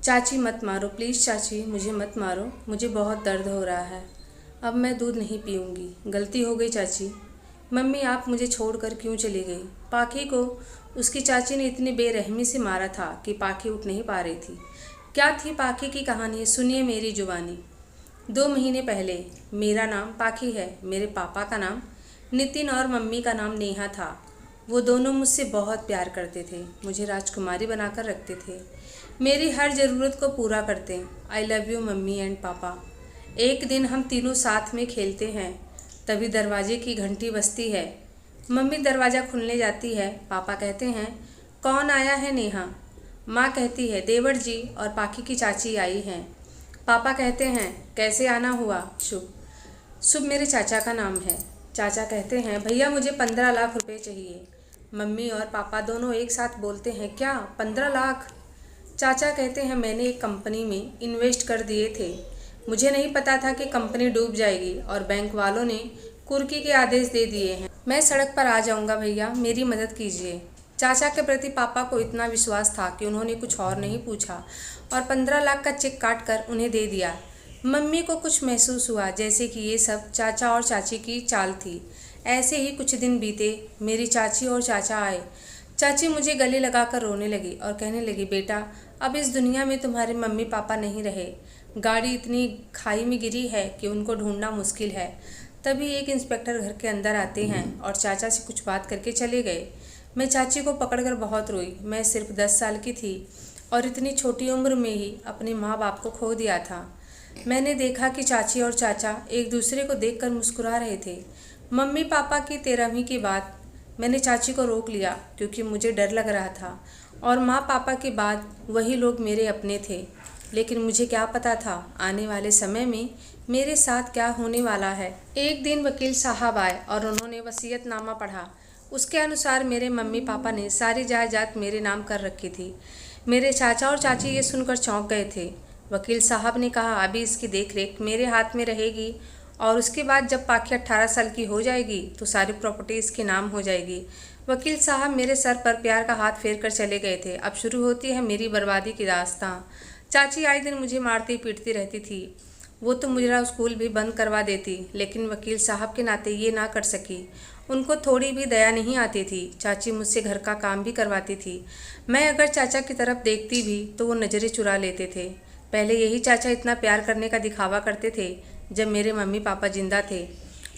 चाची मत मारो प्लीज़, चाची मुझे मत मारो, मुझे बहुत दर्द हो रहा है। अब मैं दूध नहीं पीऊँगी, गलती हो गई चाची। मम्मी आप मुझे छोड़कर क्यों चली गई? पाखी को उसकी चाची ने इतनी बेरहमी से मारा था कि पाखी उठ नहीं पा रही थी। क्या थी पाखी की कहानी, सुनिए मेरी जुबानी। 2 महीने पहले, मेरा नाम पाखी है, मेरे पापा का नाम नितिन और मम्मी का नाम नेहा था। वो दोनों मुझसे बहुत प्यार करते थे, मुझे राजकुमारी बनाकर रखते थे, मेरी हर ज़रूरत को पूरा करते। I love you mummy and पापा। एक दिन हम तीनों साथ में खेलते हैं, तभी दरवाजे की घंटी बजती है। मम्मी दरवाज़ा खुलने जाती है, पापा कहते हैं कौन आया है नेहा? माँ कहती है देवर जी और पाखी की चाची आई हैं। पापा कहते हैं कैसे आना हुआ? शुभ। शुभ मेरे चाचा का नाम है। चाचा कहते हैं भैया मुझे 15 लाख रुपए चाहिए। मम्मी और पापा दोनों एक साथ बोलते हैं क्या 15 लाख? चाचा कहते हैं मैंने एक कंपनी में इन्वेस्ट कर दिए थे, मुझे नहीं पता था कि कंपनी डूब जाएगी और बैंक वालों ने कुर्की के आदेश दे दिए हैं। मैं सड़क पर आ जाऊंगा भैया, मेरी मदद कीजिए। चाचा के प्रति पापा को इतना विश्वास था कि उन्होंने कुछ और नहीं पूछा और 15 लाख का चेक काट कर उन्हें दे दिया। मम्मी को कुछ महसूस हुआ जैसे कि ये सब चाचा और चाची की चाल थी। ऐसे ही कुछ दिन बीते, मेरी चाची और चाचा आए। चाची मुझे गले लगाकर रोने लगी और कहने लगी बेटा अब इस दुनिया में तुम्हारे मम्मी पापा नहीं रहे, गाड़ी इतनी खाई में गिरी है कि उनको ढूंढना मुश्किल है। तभी एक इंस्पेक्टर घर के अंदर आते हैं और चाचा से कुछ बात करके चले गए। मैं चाची को पकड़कर बहुत रोई। मैं सिर्फ 10 साल की थी और इतनी छोटी उम्र में ही अपने माँ बाप को खो दिया था। मैंने देखा कि चाची और चाचा एक दूसरे को देखकर मुस्कुरा रहे थे। मम्मी पापा की 13वीं की बात मैंने चाची को रोक लिया क्योंकि मुझे डर लग रहा था और माँ पापा के बाद वही लोग मेरे अपने थे। लेकिन मुझे क्या पता था आने वाले समय में मेरे साथ क्या होने वाला है। एक दिन वकील साहब आए और उन्होंने वसीयतनामा पढ़ा। उसके अनुसार मेरे मम्मी पापा ने सारी जायदाद मेरे नाम कर रखी थी। मेरे चाचा और चाची ये सुनकर चौंक गए थे। वकील साहब ने कहा अभी इसकी देखरेख मेरे हाथ में रहेगी और उसके बाद जब पाखी 18 साल की हो जाएगी तो सारी प्रॉपर्टी इसके नाम हो जाएगी। वकील साहब मेरे सर पर प्यार का हाथ फेर कर चले गए थे। अब शुरू होती है मेरी बर्बादी की दास्तां। चाची आए दिन मुझे मारती पीटती रहती थी। वो तो मुझे स्कूल भी बंद करवा देती, लेकिन वकील साहब के नाते ये ना कर सकी। उनको थोड़ी भी दया नहीं आती थी। चाची मुझसे घर का काम भी करवाती थी। मैं अगर चाचा की तरफ देखती भी तो वो नज़रें चुरा लेते थे। पहले यही चाचा इतना प्यार करने का दिखावा करते थे जब मेरे मम्मी पापा जिंदा थे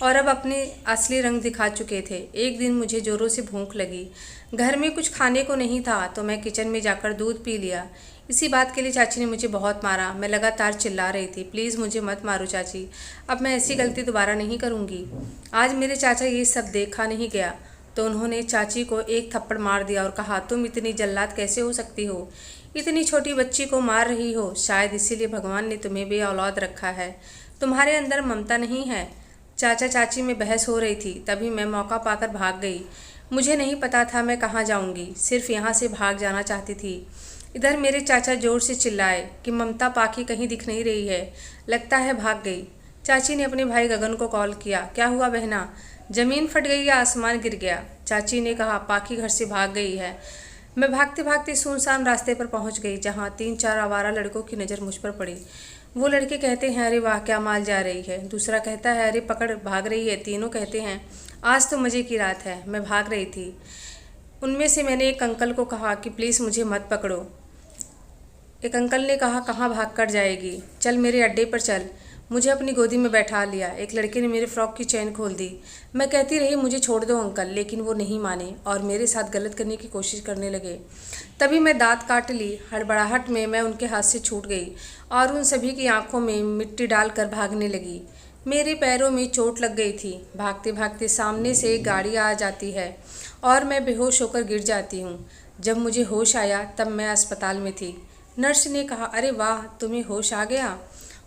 और अब अपने असली रंग दिखा चुके थे। एक दिन मुझे ज़ोरों से भूख लगी। घर में कुछ खाने को नहीं था तो मैं किचन में जाकर दूध पी लिया। इसी बात के लिए चाची ने मुझे बहुत मारा। मैं लगातार चिल्ला रही थी प्लीज़ मुझे मत मारो चाची, अब मैं ऐसी गलती दोबारा नहीं करूँगी। आज मेरे चाचा ये सब देखा नहीं गया तो उन्होंने चाची को एक थप्पड़ मार दिया और कहा तुम इतनी जल्लाद कैसे हो सकती हो, इतनी छोटी बच्ची को मार रही हो, शायद इसीलिए भगवान ने तुम्हें बेऔलाद रखा है, तुम्हारे अंदर ममता नहीं है। चाचा चाची में बहस हो रही थी, तभी मैं मौका पाकर भाग गई। मुझे नहीं पता था मैं कहाँ जाऊँगी, सिर्फ यहाँ से भाग जाना चाहती थी। इधर मेरे चाचा जोर से चिल्लाए कि ममता पाखी कहीं दिख नहीं रही है, लगता है भाग गई। चाची ने अपने भाई गगन को कॉल किया, क्या हुआ बहना, ज़मीन फट गई या आसमान गिर गया? चाची ने कहा पाखी घर से भाग गई है। मैं भागते भागते सुनसान रास्ते पर पहुंच गई जहां 3-4 आवारा लड़कों की नज़र मुझ पर पड़ी। वो लड़के कहते हैं अरे वाह क्या माल जा रही है, दूसरा कहता है अरे पकड़ भाग रही है, तीनों कहते हैं आज तो मज़े की रात है। मैं भाग रही थी। उनमें से मैंने एक अंकल को कहा कि प्लीज़ मुझे मत पकड़ो। एक अंकल ने कहा कहाँ भाग कर जाएगी, चल मेरे अड्डे पर चल। मुझे अपनी गोदी में बैठा लिया। एक लड़के ने मेरे फ्रॉक की चेन खोल दी। मैं कहती रही मुझे छोड़ दो अंकल, लेकिन वो नहीं माने और मेरे साथ गलत करने की कोशिश करने लगे। तभी मैं दांत काट ली। हड़बड़ाहट में मैं उनके हाथ से छूट गई और उन सभी की आंखों में मिट्टी डालकर भागने लगी। मेरे पैरों में चोट लग गई थी। भागते भागते सामने से एक गाड़ी आ जाती है और मैं बेहोश होकर गिर जाती हूँ। जब मुझे होश आया तब मैं अस्पताल में थी। नर्स ने कहा अरे वाह तुम्हें होश आ गया।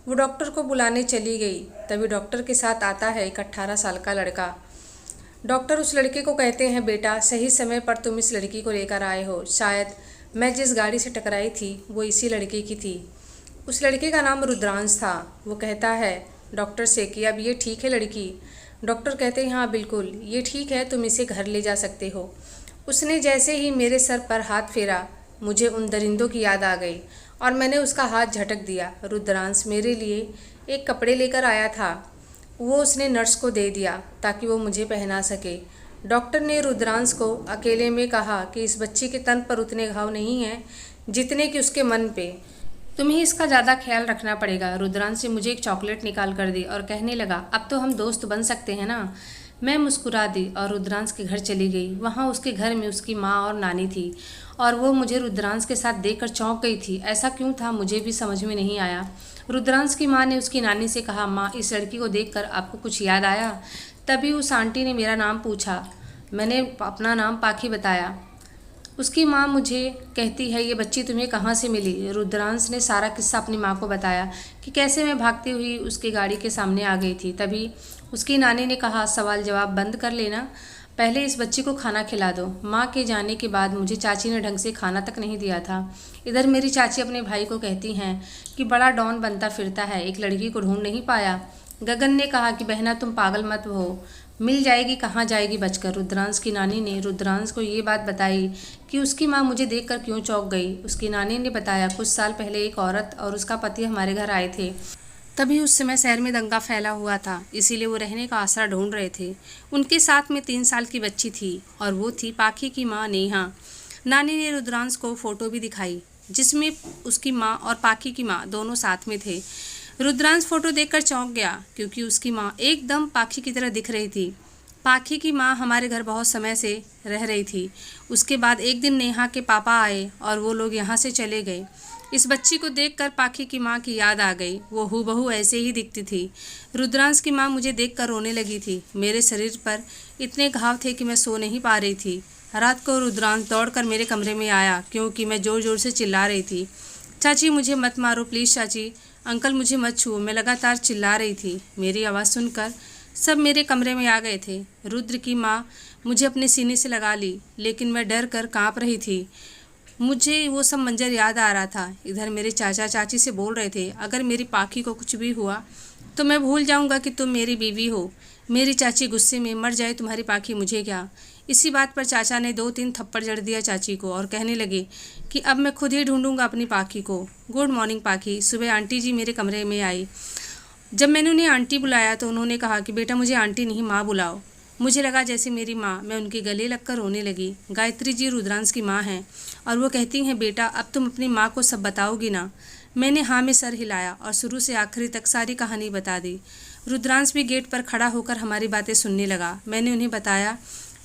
वो डॉक्टर को बुलाने चली गई। तभी डॉक्टर के साथ आता है एक 18 साल का लड़का। डॉक्टर उस लड़के को कहते हैं बेटा सही समय पर तुम इस लड़की को लेकर आए हो, शायद मैं जिस गाड़ी से टकराई थी वो इसी लड़के की थी। उस लड़के का नाम रुद्रांश था। वो कहता है डॉक्टर से कि अब ये ठीक है लड़की? डॉक्टर कहते हैं हाँ बिल्कुल ये ठीक है, तुम इसे घर ले जा सकते हो। उसने जैसे ही मेरे सर पर हाथ फेरा मुझे उन दरिंदों की याद आ गई और मैंने उसका हाथ झटक दिया। रुद्रांश मेरे लिए एक कपड़े लेकर आया था, वो उसने नर्स को दे दिया ताकि वो मुझे पहना सके। डॉक्टर ने रुद्रांश को अकेले में कहा कि इस बच्चे के तन पर उतने घाव नहीं हैं जितने कि उसके मन पे। तुम्हें इसका ज़्यादा ख्याल रखना पड़ेगा। रुद्रांश ने मुझे एक चॉकलेट निकाल कर दी और कहने लगा, अब तो हम दोस्त बन सकते हैं ना। मैं मुस्कुरा दी और रुद्रांश के घर चली गई। वहाँ उसके घर में उसकी माँ और नानी थी और वो मुझे रुद्रांश के साथ देखकर चौंक गई थी। ऐसा क्यों था मुझे भी समझ में नहीं आया। रुद्रांश की माँ ने उसकी नानी से कहा, माँ इस लड़की को देखकर आपको कुछ याद आया? तभी उस आंटी ने मेरा नाम पूछा। मैंने अपना नाम पाखी बताया। उसकी माँ मुझे कहती है, ये बच्ची तुम्हें कहाँ से मिली? रुद्रांश ने सारा किस्सा अपनी माँ को बताया कि कैसे मैं भागती हुई उसकी गाड़ी के सामने आ गई थी। तभी उसकी नानी ने कहा, सवाल जवाब बंद कर लेना, पहले इस बच्ची को खाना खिला दो। माँ के जाने के बाद मुझे चाची ने ढंग से खाना तक नहीं दिया था। इधर मेरी चाची अपने भाई को कहती हैं कि बड़ा डॉन बनता फिरता है, एक लड़की को ढूंढ नहीं पाया। गगन ने कहा कि बहना तुम पागल मत हो, मिल जाएगी, कहाँ जाएगी बचकर। रुद्रांश की नानी ने रुद्रांश को ये बात बताई कि उसकी माँ मुझे देखकर क्यों चौंक गई। उसकी नानी ने बताया, कुछ साल पहले एक औरत और उसका पति हमारे घर आए थे। तभी उस समय शहर में दंगा फैला हुआ था, इसीलिए वो रहने का आसरा ढूंढ रहे थे। उनके साथ में 3 साल की बच्ची थी और वो थी पाखी की माँ नेहा। नानी ने रुद्रांश को फ़ोटो भी दिखाई जिसमें उसकी माँ और पाखी की माँ दोनों साथ में थे। रुद्रांश फ़ोटो देखकर चौंक गया क्योंकि उसकी माँ एकदम पाखी की तरह दिख रही थी। पाखी की माँ हमारे घर बहुत समय से रह रही थी। उसके बाद एक दिन नेहा के पापा आए और वो लोग यहाँ से चले गए। इस बच्ची को देखकर पाखी की माँ की याद आ गई। वो हूबहू ऐसे ही दिखती थी। रुद्रांश की माँ मुझे देखकर रोने लगी थी। मेरे शरीर पर इतने घाव थे कि मैं सो नहीं पा रही थी। रात को रुद्रांश दौड़कर मेरे कमरे में आया क्योंकि मैं ज़ोर ज़ोर से चिल्ला रही थी, चाची मुझे मत मारो प्लीज़, चाची अंकल मुझे मत छुओ। मैं लगातार चिल्ला रही थी। मेरी आवाज़ सुनकर सब मेरे कमरे में आ गए थे। रुद्र की माँ मुझे अपने सीने से लगा ली, लेकिन मैं डर कर काँप रही थी। मुझे वो सब मंजर याद आ रहा था। इधर मेरे चाचा चाची से बोल रहे थे, अगर मेरी पाखी को कुछ भी हुआ तो मैं भूल जाऊंगा कि तुम मेरी बीवी हो। मेरी चाची गुस्से में, मर जाए तुम्हारी पाखी मुझे क्या। इसी बात पर चाचा ने 2-3 थप्पड़ जड़ दिया चाची को और कहने लगे कि अब मैं खुद ही ढूंढूंगा अपनी पाखी को। गुड मॉर्निंग पाखी। सुबह आंटी जी मेरे कमरे में आई। जब मैंने उन्हें आंटी बुलाया तो उन्होंने कहा कि बेटा मुझे आंटी नहीं माँ बुलाओ। मुझे लगा जैसे मेरी माँ। मैं उनके गले लगकर रोने लगी। गायत्री जी रुद्रांश की माँ हैं और वो कहती हैं, बेटा अब तुम अपनी माँ को सब बताओगी ना? मैंने हाँ में सर हिलाया और शुरू से आखिरी तक सारी कहानी बता दी। रुद्रांश भी गेट पर खड़ा होकर हमारी बातें सुनने लगा। मैंने उन्हें बताया,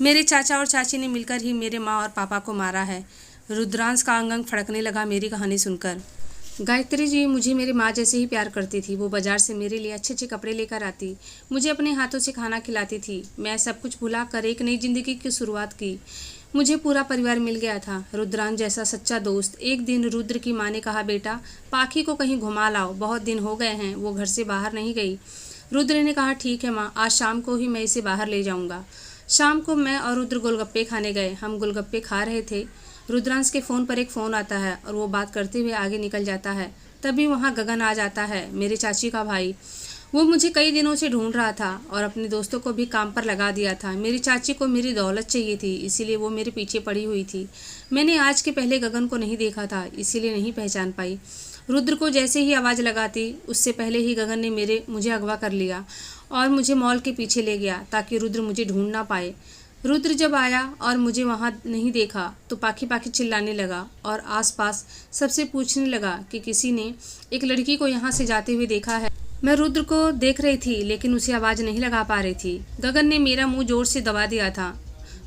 मेरे चाचा और चाची ने मिलकर ही मेरे माँ और पापा को मारा है। रुद्रांश का अंग अंग फड़कने लगा मेरी कहानी सुनकर। गायत्री जी मुझे मेरी माँ जैसे ही प्यार करती थी। वो बाज़ार से मेरे लिए अच्छे अच्छे कपड़े लेकर आती, मुझे अपने हाथों से खाना खिलाती थी। मैं सब कुछ भुला कर एक नई ज़िंदगी की शुरुआत की। मुझे पूरा परिवार मिल गया था, रुद्रांश जैसा सच्चा दोस्त। एक दिन रुद्र की माँ ने कहा, बेटा पाखी को कहीं घुमा लाओ, बहुत दिन हो गए हैं वो घर से बाहर नहीं गई। रुद्र ने कहा, ठीक है माँ, आज शाम को ही मैं इसे बाहर ले जाऊँगा। शाम को मैं और रुद्र गोलगप्पे खाने गए। हम गोलगप्पे खा रहे थे। रुद्रांश के फ़ोन पर एक फ़ोन आता है और वो बात करते हुए आगे निकल जाता है। तभी वहाँ गगन आ जाता है, मेरे चाची का भाई। वो मुझे कई दिनों से ढूंढ रहा था और अपने दोस्तों को भी काम पर लगा दिया था। मेरी चाची को मेरी दौलत चाहिए थी, इसीलिए वो मेरे पीछे पड़ी हुई थी। मैंने आज के पहले गगन को नहीं देखा था, इसीलिए नहीं पहचान पाई। रुद्र को जैसे ही आवाज़ लगाती उससे पहले ही गगन ने मुझे अगवा कर लिया और मुझे मॉल के पीछे ले गया ताकि रुद्र मुझे ढूंढ ना पाए। रुद्र जब आया और मुझे वहाँ नहीं देखा तो पाखी पाखी चिल्लाने लगा और आसपास सबसे पूछने लगा कि किसी ने एक लड़की को यहाँ से जाते हुए देखा है। मैं रुद्र को देख रही थी लेकिन उसे आवाज़ नहीं लगा पा रही थी। गगन ने मेरा मुंह जोर से दबा दिया था।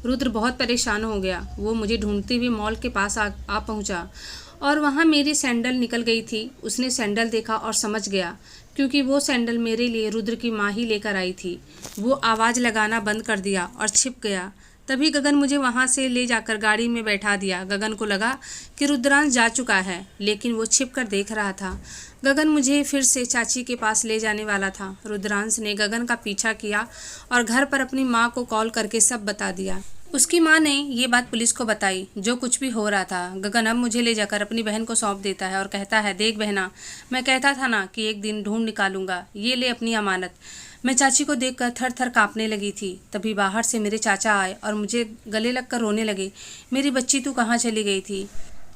रुद्र बहुत परेशान हो गया। वो मुझे ढूंढते हुए मॉल के पास आ पहुँचा और वहाँ मेरी सैंडल निकल गई थी। उसने सैंडल देखा और समझ गया क्योंकि वो सैंडल मेरे लिए रुद्र की माँ ही लेकर आई थी। वो आवाज़ लगाना बंद कर दिया और छिप गया। तभी गगन मुझे वहाँ से ले जाकर गाड़ी में बैठा दिया। गगन को लगा कि रुद्रांश जा चुका है, लेकिन वो छिप कर देख रहा था। गगन मुझे फिर से चाची के पास ले जाने वाला था। रुद्रांश ने गगन का पीछा किया और घर पर अपनी माँ को कॉल करके सब बता दिया। उसकी माँ ने ये बात पुलिस को बताई, जो कुछ भी हो रहा था। गगन अब मुझे ले जाकर अपनी बहन को सौंप देता है और कहता है, देख बहना, मैं कहता था ना कि एक दिन ढूंढ निकालूंगा, ये ले अपनी अमानत। मैं चाची को देखकर थर थर काँपने लगी थी। तभी बाहर से मेरे चाचा आए और मुझे गले लगकर रोने लगे, मेरी बच्ची तू कहाँ चली गई थी?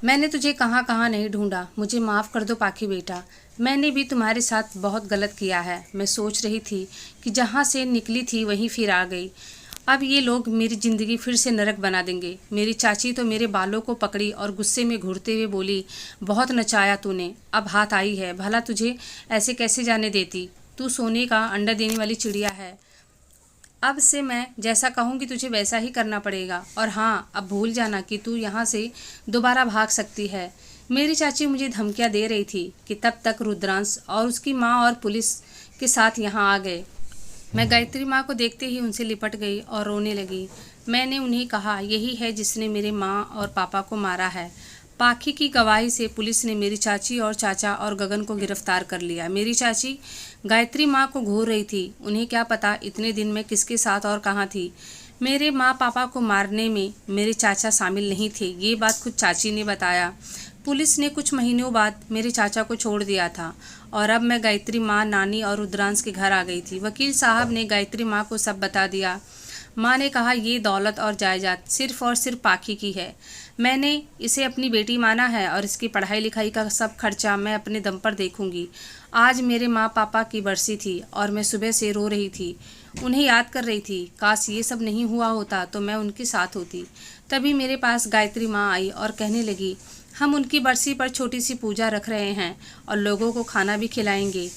मैंने तुझे कहाँ कहाँ नहीं ढूंढा, मुझे माफ़ कर दो पाखी बेटा। मैंने भी तुम्हारे साथ बहुत गलत किया है। मैं सोच रही थी कि जहाँ से निकली थी वहीं फिर आ गई। अब ये लोग मेरी ज़िंदगी फिर से नरक बना देंगे। मेरी चाची तो मेरे बालों को पकड़ी और गुस्से में घूरते हुए बोली, बहुत नचाया तूने, अब हाथ आई है, भला तुझे ऐसे कैसे जाने देती। तू सोने का अंडा देने वाली चिड़िया है। अब से मैं जैसा कहूँगी तुझे वैसा ही करना पड़ेगा। और हाँ, अब भूल जाना कि तू यहाँ से दोबारा भाग सकती है। मेरी चाची मुझे धमकियाँ दे रही थी कि तब तक रुद्रांश और उसकी माँ और पुलिस के साथ यहाँ आ गए। मैं गायत्री माँ को देखते ही उनसे लिपट गई और रोने लगी। मैंने उन्हें कहा, यही है जिसने मेरे माँ और पापा को मारा है। पाखी की गवाही से पुलिस ने मेरी चाची और चाचा और गगन को गिरफ्तार कर लिया। मेरी चाची गायत्री माँ को घूर रही थी। उन्हें क्या पता इतने दिन में किसके साथ और कहाँ थी। मेरे माँ पापा को मारने में मेरे चाचा शामिल नहीं थे, ये बात खुद चाची ने बताया। पुलिस ने कुछ महीनों बाद मेरे चाचा को छोड़ दिया था और अब मैं गायत्री माँ, नानी और रुद्रांश के घर आ गई थी। वकील साहब ने गायत्री माँ को सब बता दिया। माँ ने कहा, ये दौलत और जायदाद सिर्फ और सिर्फ पाखी की है। मैंने इसे अपनी बेटी माना है और इसकी पढ़ाई लिखाई का सब खर्चा मैं अपने दम पर देखूंगी। आज मेरे माँ पापा की बरसी थी और मैं सुबह से रो रही थी, उन्हें याद कर रही थी। काश ये सब नहीं हुआ होता तो मैं उनके साथ होती। तभी मेरे पास गायत्री माँ आई और कहने लगी, हम उनकी बरसी पर छोटी सी पूजा रख रहे हैं और लोगों को खाना भी खिलाएंगे।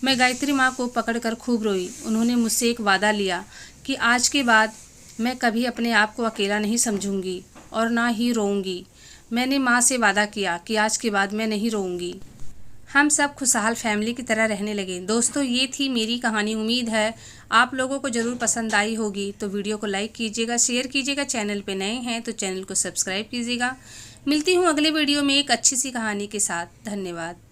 मैं गायत्री माँ को पकड़कर खूब रोई। उन्होंने मुझसे एक वादा लिया कि आज के बाद मैं कभी अपने आप को अकेला नहीं समझूंगी और ना ही रोऊंगी। मैंने माँ से वादा किया कि आज के बाद मैं नहीं रोऊंगी। हम सब खुशहाल फैमिली की तरह रहने लगे। दोस्तों, ये थी मेरी कहानी। उम्मीद है आप लोगों को ज़रूर पसंद आई होगी। तो वीडियो को लाइक कीजिएगा, शेयर कीजिएगा। चैनल पे नए हैं तो चैनल को सब्सक्राइब कीजिएगा। मिलती हूँ अगले वीडियो में एक अच्छी सी कहानी के साथ। धन्यवाद।